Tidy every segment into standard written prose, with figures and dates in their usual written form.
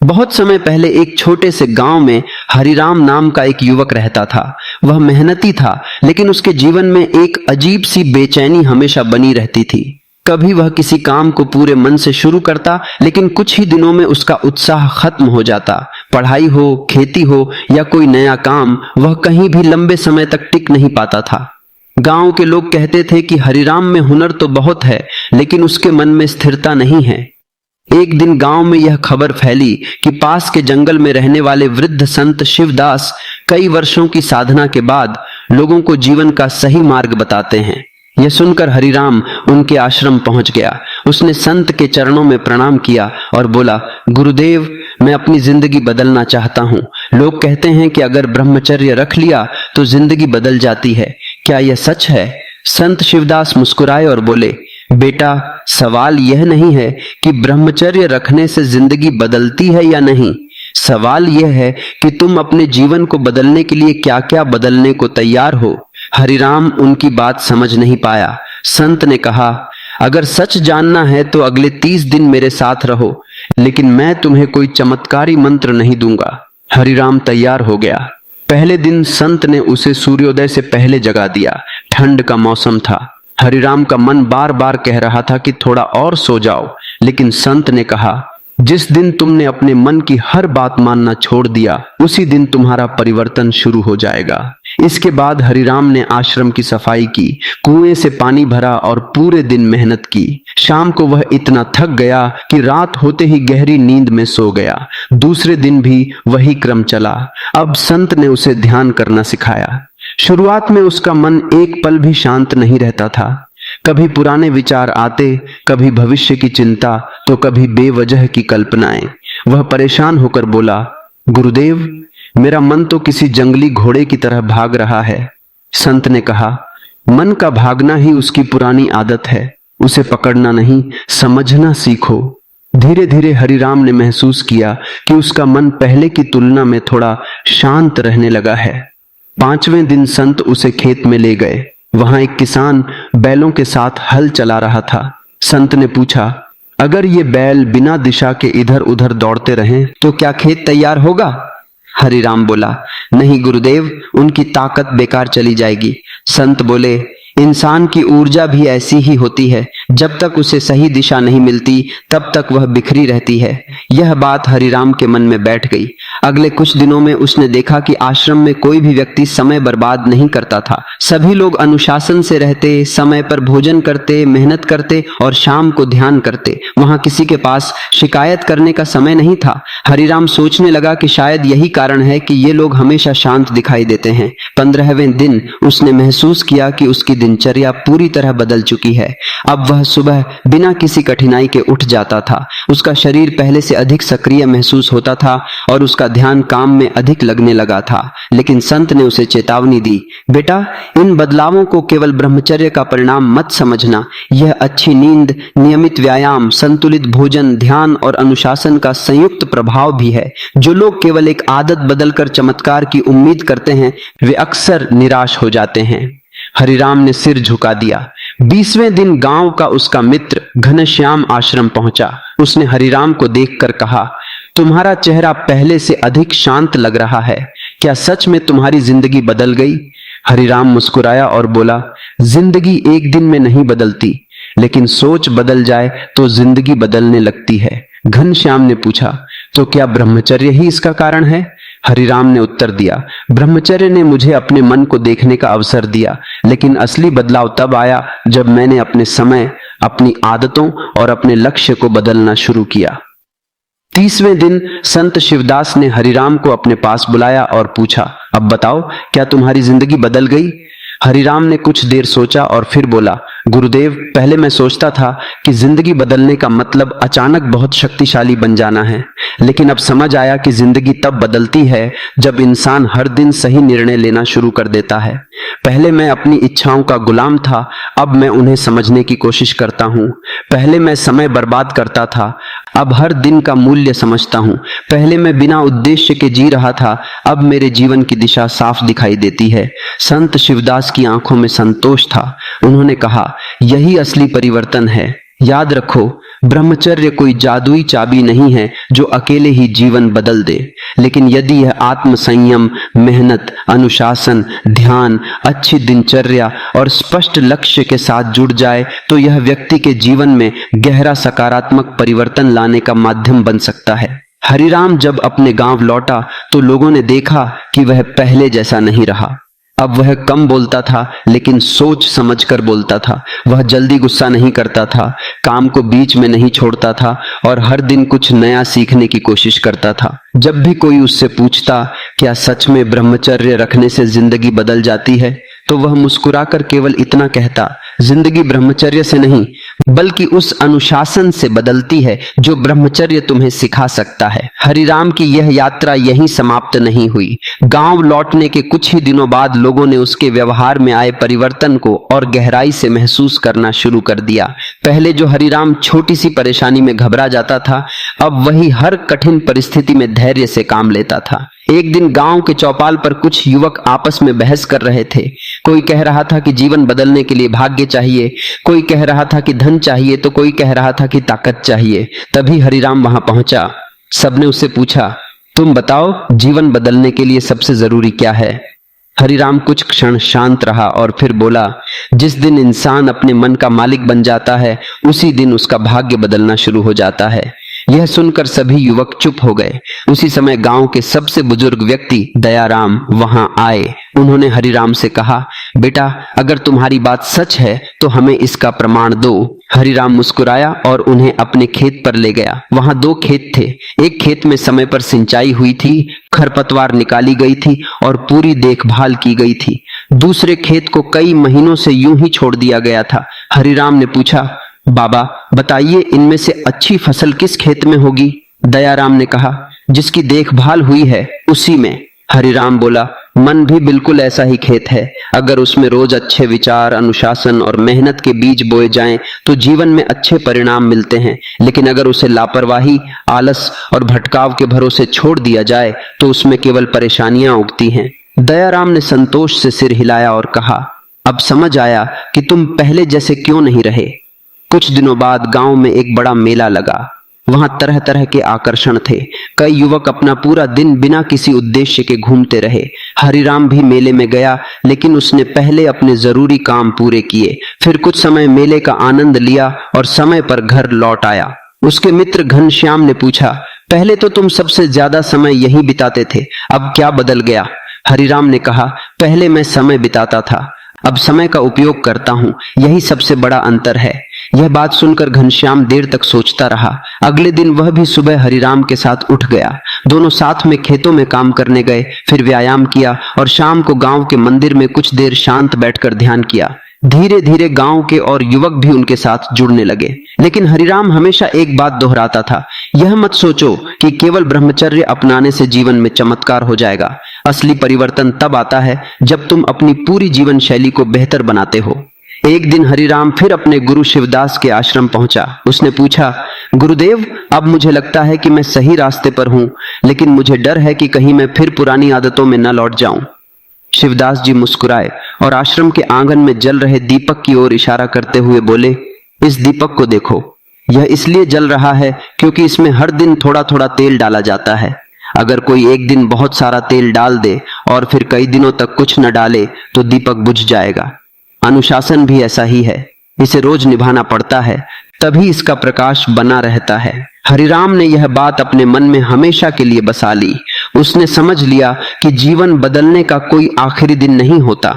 बहुत समय पहले एक छोटे से गांव में हरिराम नाम का एक युवक रहता था। वह मेहनती था, लेकिन उसके जीवन में एक अजीब सी बेचैनी हमेशा बनी रहती थी। कभी वह किसी काम को पूरे मन से शुरू करता, लेकिन कुछ ही दिनों में उसका उत्साह खत्म हो जाता। पढ़ाई हो, खेती हो या कोई नया काम, वह कहीं भी लंबे समय तक टिक नहीं पाता था। गांव के लोग कहते थे कि हरिराम में हुनर तो बहुत है, लेकिन उसके मन में स्थिरता नहीं है। एक दिन गांव में यह खबर फैली कि पास के जंगल में रहने वाले वृद्ध संत शिवदास कई वर्षों की साधना के बाद लोगों को जीवन का सही मार्ग बताते हैं। यह सुनकर हरिराम उनके आश्रम पहुंच गया। उसने संत के चरणों में प्रणाम किया और बोला, गुरुदेव, मैं अपनी जिंदगी बदलना चाहता हूं। लोग कहते हैं कि अगर ब्रह्मचर्य रख लिया तो जिंदगी बदल जाती है। क्या यह सच है? संत शिवदास मुस्कुराए और बोले, बेटा, सवाल यह नहीं है कि ब्रह्मचर्य रखने से जिंदगी बदलती है या नहीं। सवाल यह है कि तुम अपने जीवन को बदलने के लिए क्या क्या बदलने को तैयार हो। हरिराम उनकी बात समझ नहीं पाया। संत ने कहा, अगर सच जानना है तो अगले 30 दिन मेरे साथ रहो, लेकिन मैं तुम्हें कोई चमत्कारी मंत्र नहीं दूंगा। हरिराम तैयार हो गया। पहले दिन संत ने उसे सूर्योदय से पहले जगा दिया। ठंड का मौसम था। हरिराम का मन बार बार कह रहा था कि थोड़ा और सो जाओ, लेकिन संत ने कहा, जिस दिन तुमने अपने मन की हर बात मानना छोड़ दिया, उसी दिन तुम्हारा परिवर्तन शुरू हो जाएगा। इसके बाद हरिराम ने आश्रम की सफाई की, कुएं से पानी भरा और पूरे दिन मेहनत की। शाम को वह इतना थक गया कि रात होते ही गहरी नींद में सो गया। दूसरे दिन भी वही क्रम चला। अब संत ने उसे ध्यान करना सिखाया। शुरुआत में उसका मन एक पल भी शांत नहीं रहता था। कभी पुराने विचार आते, कभी भविष्य की चिंता, तो कभी बेवजह की कल्पनाएं। वह परेशान होकर बोला, गुरुदेव, मेरा मन तो किसी जंगली घोड़े की तरह भाग रहा है। संत ने कहा, मन का भागना ही उसकी पुरानी आदत है, उसे पकड़ना नहीं, समझना सीखो। धीरे धीरे हरिराम ने महसूस किया कि उसका मन पहले की तुलना में थोड़ा शांत रहने लगा है। 5वें दिन संत उसे खेत में ले गए। वहां एक किसान बैलों के साथ हल चला रहा था। संत ने पूछा, अगर ये बैल बिना दिशा के इधर उधर दौड़ते रहें तो क्या खेत तैयार होगा? हरिराम बोला, नहीं गुरुदेव, उनकी ताकत बेकार चली जाएगी। संत बोले, इंसान की ऊर्जा भी ऐसी ही होती है, जब तक उसे सही दिशा नहीं मिलती तब तक वह बिखरी रहती है। यह बात हरिराम के मन में बैठ गई। अगले कुछ दिनों में उसने देखा कि आश्रम में कोई भी व्यक्ति समय बर्बाद नहीं करता था। सभी लोग अनुशासन से रहते, समय पर भोजन करते, मेहनत करते और शाम को ध्यान करते। वहां किसी के पास शिकायत करने का समय नहीं था। हरिराम सोचने लगा कि शायद यही कारण है कि ये लोग हमेशा शांत दिखाई देते हैं। 15वें दिन उसने महसूस किया कि उसकी दिनचर्या पूरी तरह बदल चुकी है। अब वह सुबह बिना किसी कठिनाई के उठ जाता था। उसका शरीर पहले से अधिक सक्रिय महसूस होता था और उसका ध्यान काम में अधिक लगने लगा था। लेकिन संत ने उसे चेतावनी दी, बेटा, इन बदलावों को केवल ब्रह्मचर्य का परिणाम मत समझना। यह अच्छी नींद, नियमित व्यायाम, संतुलित भोजन, ध्यान और अनुशासन का संयुक्त प्रभाव भी है। जो लोग केवल एक आदत बदलकर चमत्कार की उम्मीद करते हैं, वे अक्सर निराश हो जाते हैं। हरिराम ने सिर झुका दिया। 20वें दिन गांव का उसका मित्र घनश्याम आश्रम पहुंचा। उसने हरिराम को देखकर कहा, तुम्हारा चेहरा पहले से अधिक शांत लग रहा है। क्या सच में तुम्हारी जिंदगी बदल गई? हरिराम मुस्कुराया और बोला, जिंदगी एक दिन में नहीं बदलती, लेकिन सोच बदल जाए तो जिंदगी बदलने लगती है। घनश्याम ने पूछा, तो क्या ब्रह्मचर्य ही इसका कारण है? हरिराम ने उत्तर दिया, ब्रह्मचर्य ने मुझे अपने मन को देखने का अवसर दिया, लेकिन असली बदलाव तब आया जब मैंने अपने समय, अपनी आदतों और अपने लक्ष्य को बदलना शुरू किया। 30वें दिन संत शिवदास ने हरिराम को अपने पास बुलाया और पूछा, अब बताओ, क्या तुम्हारी जिंदगी बदल गई? हरिराम ने कुछ देर सोचा और फिर बोला, गुरुदेव, पहले मैं सोचता था कि जिंदगी बदलने का मतलब अचानक बहुत शक्तिशाली बन जाना है, लेकिन अब समझ आया कि जिंदगी तब बदलती है जब इंसान हर दिन सही निर्णय लेना शुरू कर देता है। पहले मैं अपनी इच्छाओं का गुलाम था, अब मैं उन्हें समझने की कोशिश करता हूँ। पहले मैं समय बर्बाद करता था, अब हर दिन का मूल्य समझता हूँ। पहले मैं बिना उद्देश्य के जी रहा था, अब मेरे जीवन की दिशा साफ दिखाई देती है। संत शिवदास की आंखों में संतोष था। उन्होंने कहा, यही असली परिवर्तन है। याद रखो, ब्रह्मचर्य कोई जादुई चाबी नहीं है जो अकेले ही जीवन बदल दे, लेकिन यदि यह आत्म संयम, मेहनत, अनुशासन, ध्यान, अच्छी दिनचर्या और स्पष्ट लक्ष्य के साथ जुड़ जाए तो यह व्यक्ति के जीवन में गहरा सकारात्मक परिवर्तन लाने का माध्यम बन सकता है। हरिराम जब अपने गांव लौटा तो लोगों ने देखा कि वह पहले जैसा नहीं रहा। अब वह कम बोलता था, लेकिन सोच समझकर बोलता था। वह जल्दी गुस्सा नहीं करता था, काम को बीच में नहीं छोड़ता था और हर दिन कुछ नया सीखने की कोशिश करता था। जब भी कोई उससे पूछता, क्या सच में ब्रह्मचर्य रखने से जिंदगी बदल जाती है, तो वह मुस्कुराकर केवल इतना कहता, जिंदगी ब्रह्मचर्य से नहीं बल्कि उस अनुशासन से बदलती है जो ब्रह्मचर्य तुम्हें सिखा सकता है। हरिराम की यह यात्रा यहीं समाप्त नहीं हुई। गांव लौटने के कुछ ही दिनों बाद लोगों ने उसके व्यवहार में आए परिवर्तन को और गहराई से महसूस करना शुरू कर दिया। पहले जो हरिराम छोटी सी परेशानी में घबरा जाता था, अब वही हर कठिन परिस्थिति में धैर्य से काम लेता था। एक दिन गांव के चौपाल पर कुछ युवक आपस में बहस कर रहे थे। कोई कह रहा था कि जीवन बदलने के लिए भाग्य चाहिए, कोई कह रहा था कि धन चाहिए, तो कोई कह रहा था कि ताकत चाहिए। तभी हरिराम वहां पहुंचा। सबने उससे पूछा, तुम बताओ, जीवन बदलने के लिए सबसे जरूरी क्या है? हरिराम कुछ क्षण शांत रहा और फिर बोला, जिस दिन इंसान अपने मन का मालिक बन जाता है, उसी दिन उसका भाग्य बदलना शुरू हो जाता है। यह सुनकर सभी युवक चुप हो गए। उसी समय गांव के सबसे बुजुर्ग व्यक्ति दयाराम वहां आए। उन्होंने हरिराम से कहा, बेटा, अगर तुम्हारी बात सच है तो हमें इसका प्रमाण दो। हरिराम मुस्कुराया और उन्हें अपने खेत पर ले गया। वहां 2 खेत थे। एक खेत में समय पर सिंचाई हुई थी, खरपतवार निकाली गई थी और पूरी देखभाल की गई थी। दूसरे खेत को कई महीनों से यूं ही छोड़ दिया गया था। हरिराम ने पूछा, बाबा बताइए, इनमें से अच्छी फसल किस खेत में होगी? दयाराम ने कहा, जिसकी देखभाल हुई है उसी में। हरिराम बोला, मन भी बिल्कुल ऐसा ही खेत है। अगर उसमें रोज अच्छे विचार, अनुशासन और मेहनत के बीज बोए जाएं तो जीवन में अच्छे परिणाम मिलते हैं, लेकिन अगर उसे लापरवाही, आलस और भटकाव के भरोसे छोड़ दिया जाए तो उसमें केवल परेशानियां उगती हैं। दयाराम ने संतोष से सिर हिलाया और कहा, अब समझ आया कि तुम पहले जैसे क्यों नहीं रहे। कुछ दिनों बाद गांव में एक बड़ा मेला लगा। वहां तरह तरह के आकर्षण थे। कई युवक अपना पूरा दिन बिना किसी उद्देश्य के घूमते रहे। हरिराम भी मेले में गया, लेकिन उसने पहले अपने जरूरी काम पूरे किए। फिर कुछ समय मेले का आनंद लिया और समय पर घर लौट आया। उसके मित्र घनश्याम ने पूछा, पहले तो तुम सबसे ज्यादा समय यहीं बिताते थे, अब क्या बदल गया? हरिराम ने कहा, पहले मैं समय बिताता था, अब समय का उपयोग करता हूं, यही सबसे बड़ा अंतर है। यह बात सुनकर घनश्याम देर तक सोचता रहा। अगले दिन वह भी सुबह हरिराम के साथ उठ गया। दोनों साथ में खेतों में काम करने गए, फिर व्यायाम किया और शाम को गांव के मंदिर में कुछ देर शांत बैठकर ध्यान किया। धीरे धीरे गांव के और युवक भी उनके साथ जुड़ने लगे। लेकिन हरिराम हमेशा एक बात दोहराता था, यह मत सोचो कि केवल ब्रह्मचर्य अपनाने से जीवन में चमत्कार हो जाएगा। असली परिवर्तन तब आता है जब तुम अपनी पूरी जीवन शैली को बेहतर बनाते हो। एक दिन हरिराम फिर अपने गुरु शिवदास के आश्रम पहुंचा। उसने पूछा, गुरुदेव, अब मुझे लगता है कि मैं सही रास्ते पर हूं, लेकिन मुझे डर है कि कहीं मैं फिर पुरानी आदतों में न लौट जाऊं। शिवदास जी मुस्कुराए और आश्रम के आंगन में जल रहे दीपक की ओर इशारा करते हुए बोले, इस दीपक को देखो, यह इसलिए जल रहा है क्योंकि इसमें हर दिन थोड़ा थोड़ा तेल डाला जाता है। अगर कोई एक दिन बहुत सारा तेल डाल दे और फिर कई दिनों तक कुछ न डाले तो दीपक बुझ जाएगा। अनुशासन भी ऐसा ही है, इसे रोज निभाना पड़ता है, तभी इसका प्रकाश बना रहता है। हरिराम ने यह बात अपने मन में हमेशा के लिए बसा ली। उसने समझ लिया कि जीवन बदलने का कोई आखिरी दिन नहीं होता।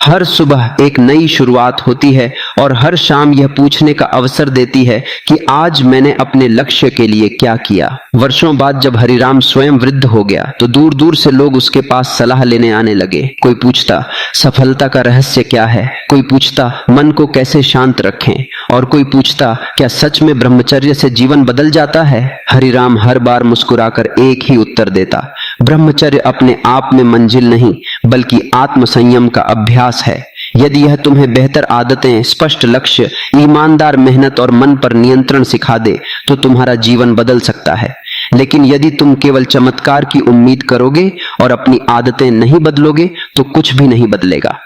हर सुबह एक नई शुरुआत होती है और हर शाम यह पूछने का अवसर देती है कि आज मैंने अपने लक्ष्य के लिए क्या किया। वर्षों बाद जब हरिराम स्वयं वृद्ध हो गया तो दूर दूर से लोग उसके पास सलाह लेने आने लगे। कोई पूछता, सफलता का रहस्य क्या है? कोई पूछता, मन को कैसे शांत रखें? और कोई पूछता, क्या सच में ब्रह्मचर्य से जीवन बदल जाता है? हरिराम हर बार मुस्कुराकर एक ही उत्तर देता, ब्रह्मचर्य अपने आप में मंजिल नहीं बल्कि आत्म संयम का अभ्यास है। यदि यह तुम्हें बेहतर आदतें, स्पष्ट लक्ष्य, ईमानदार मेहनत और मन पर नियंत्रण सिखा दे तो तुम्हारा जीवन बदल सकता है। लेकिन यदि तुम केवल चमत्कार की उम्मीद करोगे और अपनी आदतें नहीं बदलोगे तो कुछ भी नहीं बदलेगा।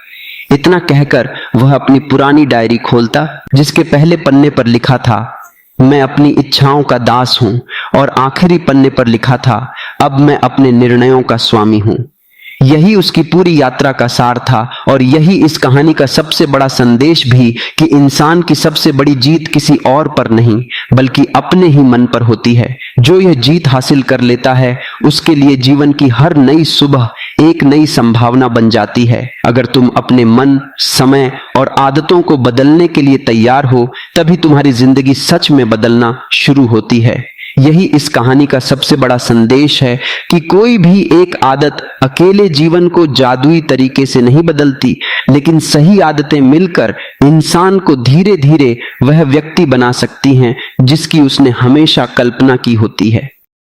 इतना कहकर वह अपनी पुरानी डायरी खोलता, जिसके पहले पन्ने पर लिखा था, मैं अपनी इच्छाओं का दास हूं, और आखिरी पन्ने पर लिखा था, अब मैं अपने निर्णयों का स्वामी हूं। यही उसकी पूरी यात्रा का सार था, और यही इस कहानी का सबसे बड़ा संदेश भी, कि इंसान की सबसे बड़ी जीत किसी और पर नहीं बल्कि अपने ही मन पर होती है। जो यह जीत हासिल कर लेता है, उसके लिए जीवन की हर नई सुबह एक नई संभावना बन जाती है। अगर तुम अपने मन, समय और आदतों को बदलने के लिए तैयार हो, तभी तुम्हारी जिंदगी सच में बदलना शुरू होती है। यही इस कहानी का सबसे बड़ा संदेश है कि कोई भी एक आदत अकेले जीवन को जादुई तरीके से नहीं बदलती, लेकिन सही आदतें मिलकर इंसान को धीरे धीरे वह व्यक्ति बना सकती हैं जिसकी उसने हमेशा कल्पना की होती है।